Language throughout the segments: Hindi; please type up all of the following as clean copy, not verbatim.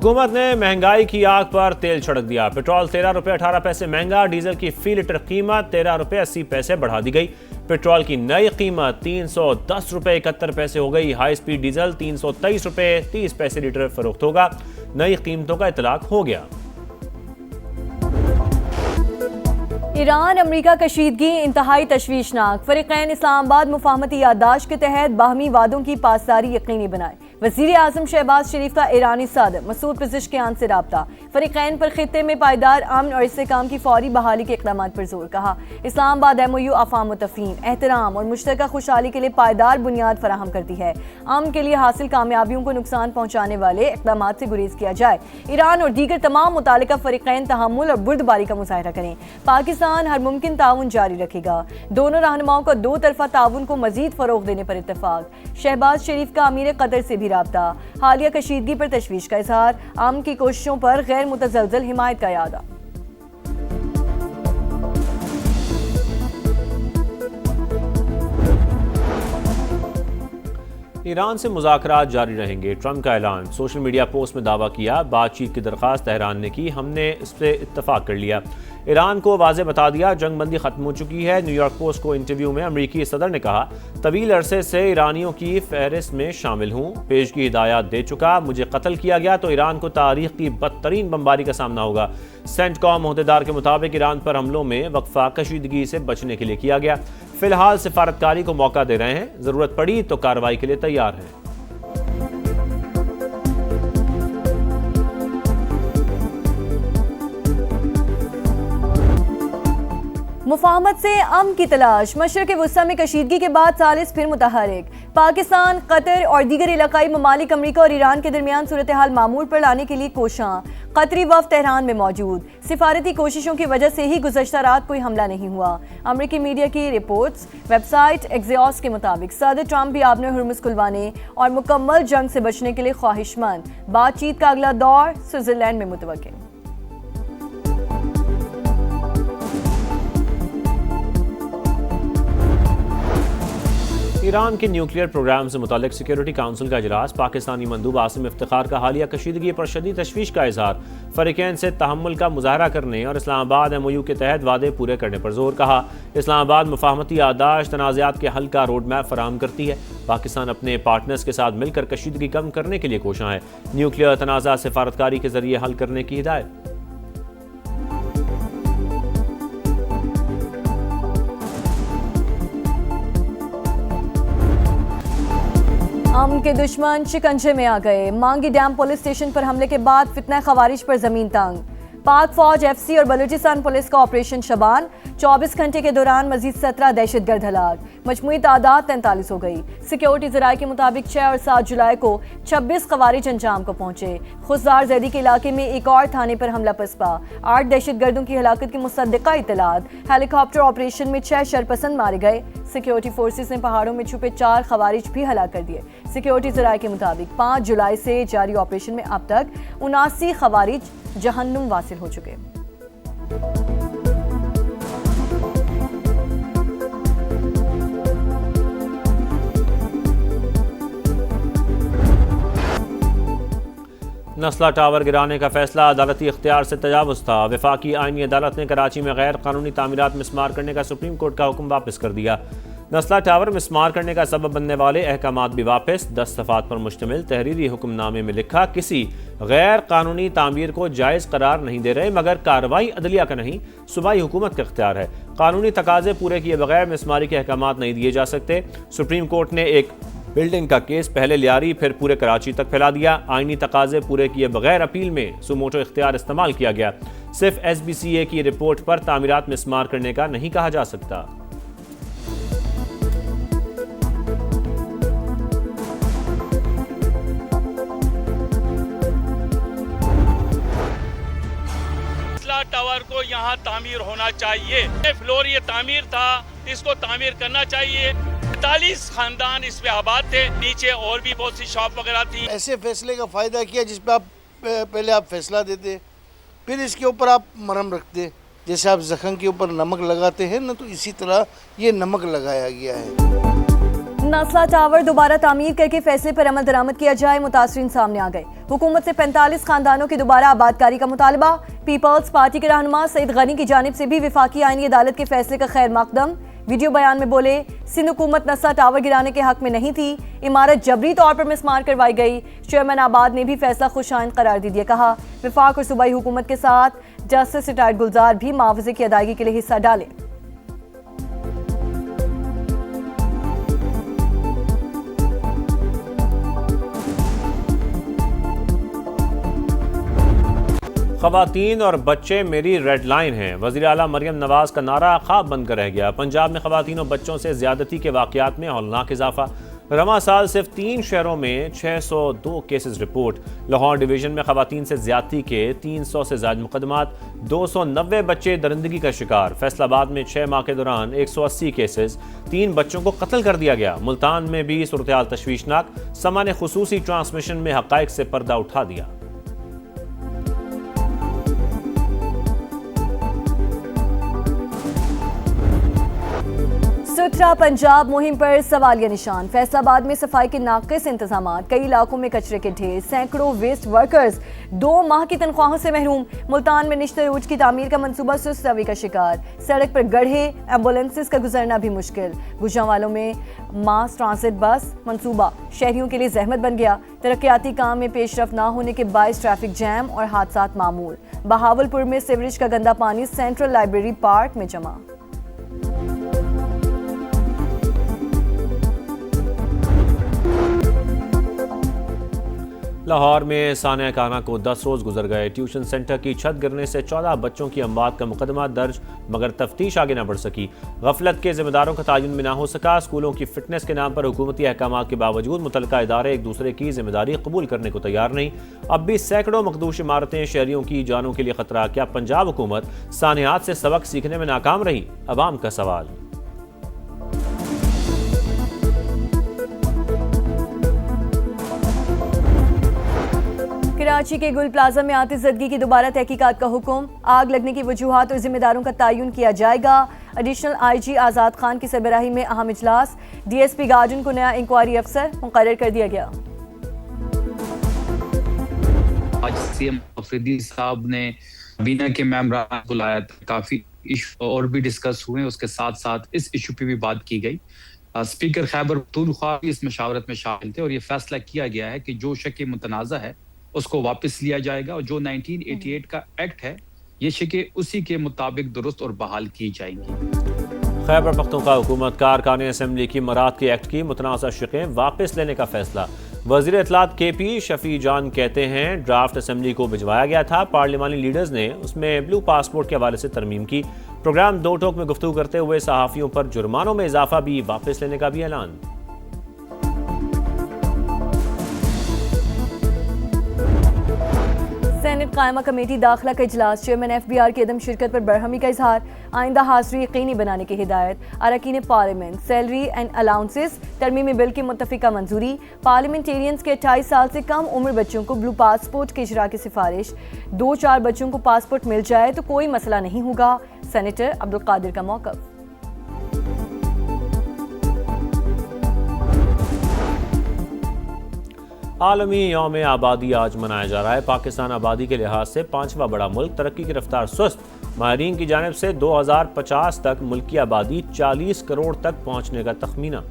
हुकूमत ने महंगाई की आग पर तेल छिड़क दिया। पेट्रोल 13 रुपये 18 पैसे महंगा, डीजल की फी लीटर कीमत 13 रुपये 80 पैसे बढ़ा दी गई। पेट्रोल की नई कीमत 310 रुपये 71 पैसे हो गई। हाई स्पीड डीजल 323 रुपये 30 पैसे लीटर फरोख्त होगा। नई कीमतों का इतलाक हो गया। ईरान अमरीका कशीदगी इंतहाई तशवीशनाक। फरीकैन इस्लामाबाद मुफाहमती याददाश्त के तहत बाहमी वादों की पासदारी यकीनी बनाए। वज़ीर आज़म शहबाज शरीफ का ईरानी सदर मसूद पेज़ेश्कियान से राब्ता। फरीकैन पर खित्ते में पायदार अमन और इस्तेहकाम की फौरी बहाली के इक़दाम पर जोर। कहा इस्लामाबाद MOU अफ़ाम व तफ़हीम, एहतराम और मुश्तरका खुशहाली के लिए पायदार बुनियाद फराहम करती है। अमन के लिए हासिल कामयाबियों को नुकसान पहुँचाने वाले इक़दाम से गुरेज किया जाए। ईरान और दीगर तमाम मुतालिका फरीकैन तहम्मुल और बुर्दबारी का मुज़ाहरा करें। पाकिस्तान हर मुमकिन ताउन जारी रखेगा। दोनों रहनुमाओं का दो तरफा ताउन को मजीद फरोग देने पर इत्तेफाक। शहबाज शरीफ का अमीर कतर से भी राब्ता। हालिया कशीदगी पर तशवीश का इजहार। आम की कोशिशों पर गैर मुतज़लज़ल हिमायत का यादा। ईरान से मुज़ाकरात जारी रहेंगे, ट्रंप का ऐलान। सोशल मीडिया पोस्ट में दावा किया, बातचीत की दरख्वास्त तेहरान ने की, हमने इस पर इत्तफाक कर लिया। ईरान को वाज़े बता दिया, जंग बंदी खत्म हो चुकी है। न्यूयॉर्क पोस्ट को इंटरव्यू में अमरीकी सदर ने कहा, तवील अरसे से ईरानियों की फहरिस्त में शामिल हूँ, पेश की हिदायत दे चुका। मुझे कत्ल किया गया तो ईरान को तारीख की बदतरीन बमबारी का सामना होगा। सेंटकॉम अहदेदार के मुताबिक ईरान पर हमलों में वक्फा कशीदगी से बचने के लिए किया गया। फिलहाल सिफारतकारी को मौका दे रहे हैं, जरूरत पड़ी तो कार्रवाई के लिए तैयार हैं। मुफाहमत से अमन की तलाश। मशरक़ वुस्ता में कशीदगी के बाद सालिस फिर मुतहरिक। पाकिस्तान, कतर और दीगर इलाकाई ममालिक अमरीका और ईरान के दरमियान सूरत हाल मामूल पर लाने के लिए कोशां। कतरी वफ़द तेहरान में मौजूद। सिफारती कोशिशों की वजह से ही गुज़श्ता रात कोई हमला नहीं हुआ। अमरीकी मीडिया की रिपोर्ट्स। वेबसाइट एक्सियोस के मुताबिक सदर ट्रंप भी आबने हुर्मुज़ खुलवाने और मुकम्मल जंग से बचने के लिए ख्वाहिशमंद। बातचीत का अगला दौर स्विट्ज़रलैंड में मुतवक्किल। ईरान के न्यूक्लियर प्रोग्राम से मुतालिक सिक्योरिटी काउंसिल का इजलास। पाकिस्तानी मंदूब आसिम इफ्तिखार का हालिया कशीदगी पर शदीद तशवीश का इजहार। फरीकैन से तहम्मुल का मुजाहरा करने और इस्लामाबाद MOU के तहत वादे पूरे करने पर जोर। कहा इस्लामाबाद मुफाहमती याददाश्त तनाज़ात के हल का रोड मैप फराहम करती है। पाकिस्तान अपने पार्टनर्स के साथ मिलकर कशीदगी कम करने के लिए कोशां है। न्यूक्लियर तनाज़ा सिफारतकारी के जरिए हल करने की हिदायत। अमन के दुश्मन शिकंजे में आ गए। मांगी डैम पुलिस स्टेशन पर हमले के बाद फितना खवारिज पर जमीन तंग। पाक फौज, FC और बलूचिस्तान पुलिस का ऑपरेशन शबान। 24 घंटे के दौरान मजीद 17 दहशतगर्द हलाक। मजमूई तादाद 43 हो गई। सिक्योरिटी ज़राए के मुताबिक 6 और 7 जुलाई को 26 खवारिज अंजाम को पहुंचे। खुशदार जैदी के इलाके में एक और थाने पर हमला पसपा। 8 दहशतगर्दों की हलाकत की मुसद्दिका इतलात। हेलीकॉप्टर ऑपरेशन में 6 शरपसंद मारे गए। सिक्योरिटी फोर्सेस ने पहाड़ों में छुपे 4 खवारिज भी हलाक कर दिए। सिक्योरिटी ज़राए के मुताबिक 5 जुलाई से जारी ऑपरेशन में अब तक 79 खवारिज जहन्नुम वासिल हो चुके। नस्ला टावर गिराने का फैसला अदालती इख्तियार से तजावुज़ था। वफाकी आईनी अदालत ने कराची में गैर कानूनी तामीरात मिसमार करने का सुप्रीम कोर्ट का हुक्म वापस कर दिया। नस्ला टावर मिसमार करने का सबब बनने वाले अहकामात भी वापस। 10 सफ़ात पर मुश्तमिल तहरीरी हुक्मनामे में लिखा, किसी गैर कानूनी तामीर को जायज़ करार नहीं दे रहे, मगर कार्रवाई अदलिया का नहीं, सूबाई हुकूमत का इख्तियार है। कानूनी तकाजे पूरे किए बगैर मिसमारी के अहकामात नहीं दिए जा सकते। सुप्रीम कोर्ट ने एक बिल्डिंग का केस पहले लियारी फिर पूरे कराची तक फैला दिया। आईनी तकाजे पूरे किए बगैर अपील में सुमोटो इख्तियार इस्तेमाल किया गया। सिर्फ SBCA की रिपोर्ट पर तामीरात मिसमार करने का नहीं कहा जा सकता। टावर को यहाँ तामीर होना चाहिए। फ्लोर ये तामीर था, इसको तामीर करना चाहिए। 45 खानदान इस पे आबाद थे, नीचे और भी बहुत सी शॉप वगैरह थी। ऐसे फैसले का फ़ायदा किया जिस पे आप पहले आप फैसला देते, फिर इसके ऊपर आप मरहम रखते। जैसे आप जख्म के ऊपर नमक लगाते हैं ना, तो इसी तरह ये नमक लगाया गया है। नस्ला टावर दोबारा तामीर करके फैसले पर अमल दरामद किया जाए, मुतासरीन सामने आ गए। हुकूमत से 45 खानदानों की दोबारा आबादकारी का मुतालबा। पीपल्स पार्टी के रहनुमा सईद गनी की जानिब से भी विफाकी आईनी अदालत के फैसले का खैर मकदम। वीडियो बयान में बोले, सिंध हुकूमत नस्ला टावर गिराने के हक में नहीं थी, इमारत जबरी तौर पर मिसमार करवाई गई। चेयरमैन आबाद ने भी फैसला खुशाइन करार दे दिया। कहा, विफाक और सूबाई हुकूमत के साथ जस्टिस रिटायर्ड गुलजार भी मुआवजे की अदायगी के लिए हिस्सा डालें। ख़वातीन और बच्चे मेरी रेड लाइन हैं। वज़ीर आला मरियम नवाज का नारा ख्वाब बनकर रह गया। पंजाब में ख़वातीन और बच्चों से ज़्यादती के वाक़यात में हौलनाक इजाफा। रवां साल सिर्फ 3 शहरों में 602 केसेस रिपोर्ट। लाहौर डिवीज़न में ख़वातीन से ज़्यादती के 300 से ज़ायद मुकदमात। 290 बच्चे दरिंदगी का शिकार। फैसलाबाद में 6 माह के दौरान 180 केसेस। 3 बच्चों को कत्ल कर दिया गया। मुल्तान में भी सूरत-ए-हाल तशवीशनाक। समा ने खुसूसी ट्रांसमिशन में हक़ाइक़ से पर्दा उठा दिया। सुथरा पंजाब मुहिम पर सवालिया निशान। फैसलाबाद में सफाई के नाकिस इंतजाम, कई इलाकों में कचरे के ढेर, सैकड़ों वेस्ट वर्कर्स 2 माह की तनख्वाहों से महरूम। मुल्तान में निश्तर रोज की तामीर का मंसूबा सुस्त रवि का शिकार। सड़क पर गड्ढे, एम्बुलेंसेस का गुजरना भी मुश्किल। गुजरांवालों में मास ट्रांसिट बस मंसूबा शहरियों के लिए जहमत बन गया। तरक्याती काम में पेशरफ ना होने के बायस ट्रैफिक जैम और हादसात मामूल। बहावलपुर में सीवरेज का गंदा पानी सेंट्रल लाइब्रेरी पार्क में जमा। लाहौर में सानिया खाना को 10 रोज़ गुजर गए। ट्यूशन सेंटर की छत गिरने से 14 बच्चों की अमवात का मुकदमा दर्ज, मगर तफ्तीश आगे न बढ़ सकी। गफलत के जिम्मेदारों का तयन में ना हो सका। स्कूलों की फिटनेस के नाम पर हुकूमती अहकाम के बावजूद मुतल्लिका इदारे एक दूसरे की जिम्मेदारी कबूल करने को तैयार नहीं। अब भी सैकड़ों मखदूश इमारतें शहरियों की जानों के लिए खतरा। क्या पंजाब हुकूमत सानियात से सबक सीखने में नाकाम रही? अवाम का सवाल। कराची के गुल प्लाजा में आतिशज़दगी की दोबारा तहकीकात का हुक्म। आग लगने की वजूहात और जिम्मेदारों का तयन किया जाएगा। एडिशनल IG आज़ाद खान की सरबराही में अहम इजलास। DSP गार्डन को नया इंक्वायरी अफसर मुकर्रर कर दिया गया। आज CM अफरीदी साहब ने बीना के मेंबरान बुलाया था। काफ़ी इशू और भी डिस्कस हुए। उसके साथ साथ इस इशू पे भी बात की गई। स्पीकर खैबर पख्तूनख्वा भी इस मशावरत में शामिल थे और ये फैसला किया गया है कि जो शक मुतनाज़ा है उसको वापस लिया जाएगा और जो 1988 का एक्ट है ये शिकें उसी के मुताबिक दुरुस्त और बहाल की जाएंगी। खैबर पख्तूनख्वा हुकूमत कारकान असम्बली की मराद के एक्ट की मुतनाज़ा शिकें वापस लेने का फैसला। वज़ीर इत्तलात KP शफी जान कहते हैं, ड्राफ्ट असम्बली को भिजवाया गया था। पार्लिमानी लीडर्स ने उसमें ब्लू पासपोर्ट के हवाले से तरमीम की। प्रोग्राम 2 टोक में गुफ्तगू करते हुए सहाफ़ियों पर जुर्मानों में इजाफा भी वापस लेने का भी ऐलान। सेनेट कायमा कमेटी दाखिला का इजलास। चेयरमैन FBR की अदम शिरकत पर बरहमी का इजहार। आइंदा हाज़िरी यकीनी बनाने की हिदायत। अरकान पार्लियामेंट सैलरी एंड अलाउंसेस तरमीमी बिल की मुत्तफिका मंजूरी। पार्लियामेंटेरियंस के 28 साल से कम उम्र बच्चों को ब्लू पासपोर्ट के इजरा की सिफारिश। 2-4 बच्चों को पासपोर्ट मिल जाए तो कोई मसला नहीं होगा। सेनेटर अब्दुल कादिर का मौक़िफ़। आलमी यौम आबादी आज मनाया जा रहा है। पाकिस्तान आबादी के लिहाज से 5वां बड़ा मुल्क, तरक्की की रफ्तार सुस्त। माहिरीन की जानिब से 2050 तक मुल्क की आबादी 40 करोड़ तक पहुंचने का तखमीना।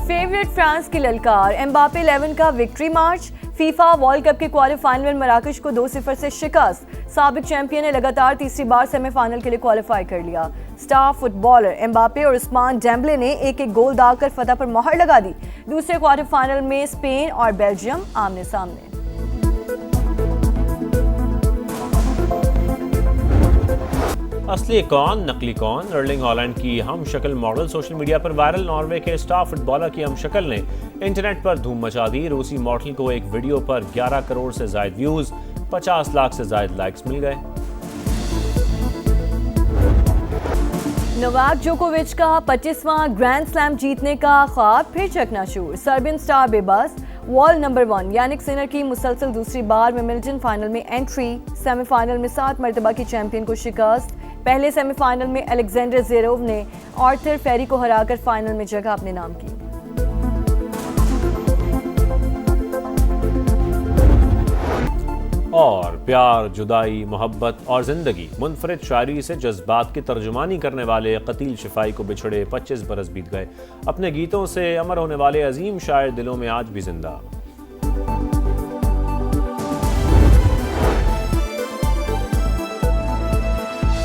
फेवरेट फ्रांस की ललकार। एम्बापे 11 का विक्ट्री मार्च। फीफा वर्ल्ड कप के क्वालिफाइनल में मराकश को 2-0 से शिकस्त। साबिक चैंपियन ने लगातार तीसरी बार सेमीफाइनल के लिए क्वालिफाई कर लिया। स्टार फुटबॉलर एम्बापे और उस्मान डेम्बले ने एक गोल दागकर फतह पर मोहर लगा दी। दूसरे क्वार्टर फाइनल में स्पेन और बेल्जियम आमने सामने। असली कौन नकली कौन? अर्लिंग हॉलैंड की हम शक्ल मॉडल सोशल मीडिया पर वायरल। नॉर्वे के स्टार फुटबॉलर की हम शक्ल ने इंटरनेट पर धूम मचा दी। रूसी मॉडल को एक वीडियो पर 11 करोड़ से ज्यादा व्यूज, 50 लाख से ज्यादा लाइक्स मिल गए। नोवाक जोकोविच का 25वां ग्रैंड स्लैम जीतने का ख्वाब फिर चकनाचूर। सर्बियन स्टार बेबस। वर्ल्ड नंबर 1 यानिक सिनर की मुसलसल दूसरी बार विंबलडन फाइनल में एंट्री। सेमीफाइनल में 7 मरतबा की चैंपियन को शिकस्त। पहले सेमीफाइनल में अलेक्जेंडर ज़ेरेव ने आर्थर फेरी को हराकर फाइनल में जगह अपने नाम की। और प्यार, जुदाई, मोहब्बत और ज़िंदगी मुनफरिद शायरी से जज्बात की तर्जुमानी करने वाले कतील शिफाई को बिछड़े 25 बरस बीत गए। अपने गीतों से अमर होने वाले अजीम शायर दिलों में आज भी जिंदा।